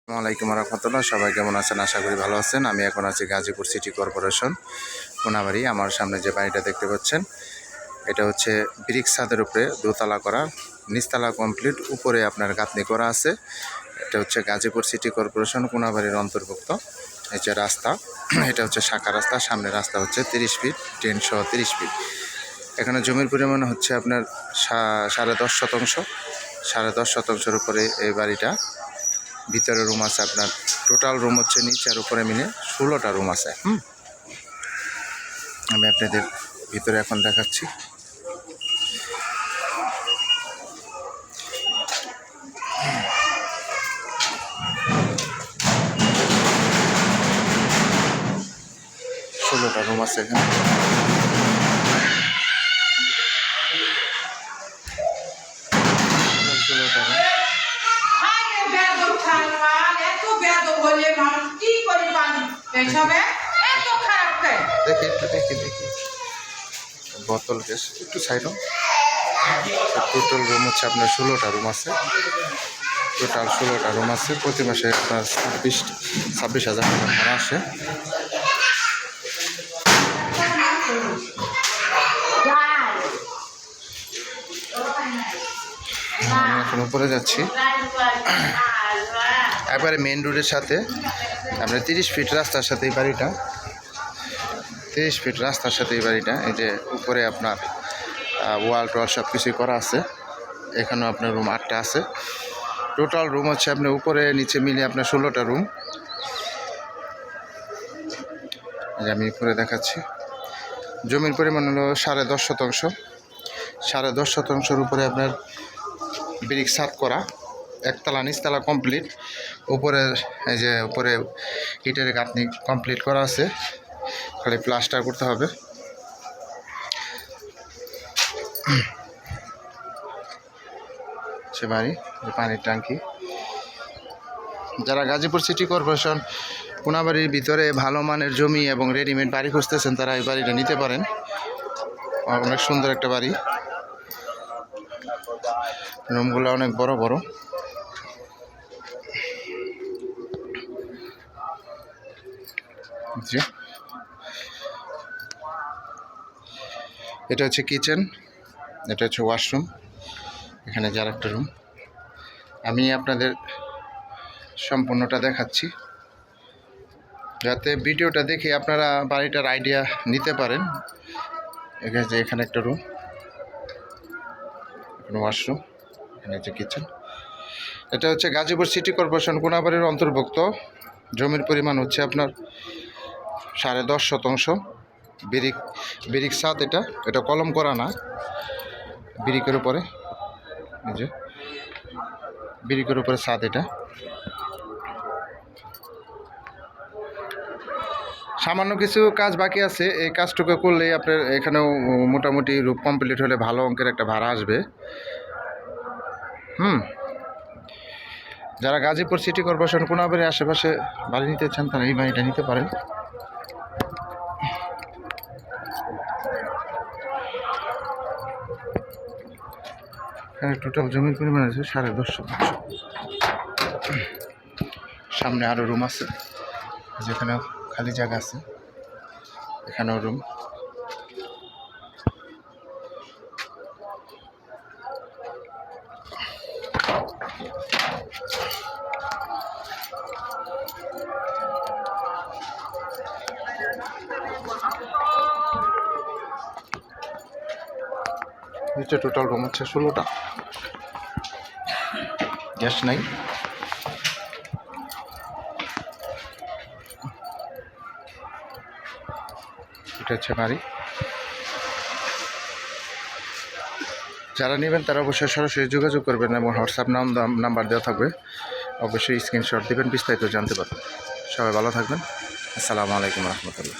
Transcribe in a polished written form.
আসসালামু আলাইকুম রহমতুল্লাহ। সবাই কেমন আছেন? আশা করি ভালো আছেন। আমি এখন আছি গাজীপুর সিটি কর্পোরেশন কোনাবাড়ি। আমার সামনে যে বাড়িটা দেখতে পাচ্ছেন এটা হচ্ছে ব্রিক ছাদের উপরে দোতলা করা, নিচতলা কমপ্লিট, উপরে আপনার গাঁথনি করা আছে। এটা হচ্ছে গাজীপুর সিটি কর্পোরেশন কোনাবাড়ির অন্তর্ভুক্ত। এই যে রাস্তা, এটা হচ্ছে শাখা রাস্তা। সামনে রাস্তা হচ্ছে 30 ফিট, 1030 ফিট। এখানে জমির পরিমাণ হচ্ছে আপনার 10.5 শতাংশ। 10.5 শতাংশের উপরে এই বাড়িটা। ভিতরে রুম আছে আপনার, টোটাল রুম হচ্ছে নিচে আর উপরে মিলে 16টা রুম আছে। আমি আপনাদের ভিতরে এখন দেখাচ্ছি। ষোলোটা রুম আছে এখানে। দেখি বোতল গ্যাস একটু সাইড। টোটাল রুম হচ্ছে আপনার 16টা রুম আছে। টোটাল 16টা রুম আছে। প্রতি মাসে আপনার 26,000 টাকা ভাড়া আসে। আমি এখন উপরে যাচ্ছি। একবারে মেন রোডের সাথে আপনার 30 ফিট রাস্তার সাথে এই বাড়িটা। 30 ফিট রাস্তার সাথে এই বাড়িটা। এই যে উপরে আপনার ওয়াল টোয়াল সব কিছুই করা আছে। এখানেও আপনার রুম 8টা আছে। টোটাল রুম হচ্ছে আপনার উপরে নিচে মিলে আপনার 16টা রুম। আমি উপরে দেখাচ্ছি। জমির পরিমাণ হলো 10.5 শতাংশ। 10.5 শতাংশের উপরে আপনার ব্রিক ছাদ করা, একতলা নিচতলা কমপ্লিট। উপরে এই যে উপরে ইটের গাঁথনি কমপ্লিট করা আছে, খালি প্লাস্টার করতে হবে। সে বাড়ি পানির ট্যাঙ্কি। যারা গাজীপুর সিটি কর্পোরেশন কোনাবাড়ির ভিতরে ভালো মানের জমি এবং রেডিমেড বাড়ি খুঁজতেছেন তারা এই বাড়িটা নিতে পারেন। অনেক সুন্দর একটা বাড়ি। রুমগুলো অনেক বড় বড়। জি, এটা হচ্ছে কিচেন, এটা হচ্ছে ওয়াশরুম, এখানে যার একটা রুম। আমি আপনাদের সম্পূর্ণটা দেখাচ্ছি যাতে ভিডিওটা দেখে আপনারা বাড়িটার আইডিয়া নিতে পারেন। এখানে একটা রুম, ওয়াশরুম, এখানে হচ্ছে কিচেন। এটা হচ্ছে গাজীপুর সিটি কর্পোরেশন কোনাবাড়ির অন্তর্ভুক্ত। জমির পরিমাণ হচ্ছে আপনার 10.5 শতাংশ। ব্রিক ছাদ। এটা কলম করা না, ব্রিকের উপরে, এই যে ব্রিকের উপরে ছাদ। এটা সামান্য কিছু কাজ বাকি আছে। এই কাজটুকু করলেই আপনার এখানেও মোটামুটি রূপ কমপ্লিট হলে ভালো অঙ্কের একটা ভাড়া আসবে। যারা গাজীপুর সিটি কর্পোরেশন কোনাবাড়ির আশেপাশে বাড়ি নিতে চান তারা এই বাড়িটা নিতে পারেন। এখানে টোটাল জমির পরিমাণ আছে 10.5 শতাংশ। সামনে আরও রুম আছে, যেখানে খালি জায়গা আছে, এখানেও রুম। নিচে টোটাল রুম হচ্ছে 16টা। গ্যাস নাই। এটা হচ্ছে বাড়ি। যারা নেবেন তারা অবশ্যই সরাসরি যোগাযোগ করবেন এবং হোয়াটসঅ্যাপ নাম্বার দেওয়া থাকবে, অবশ্যই স্ক্রিনশট দেবেন, বিস্তারিত জানতে পারবেন। সবাই ভালো থাকবেন। আসসালামু আলাইকুম রহমতুল্লাহ।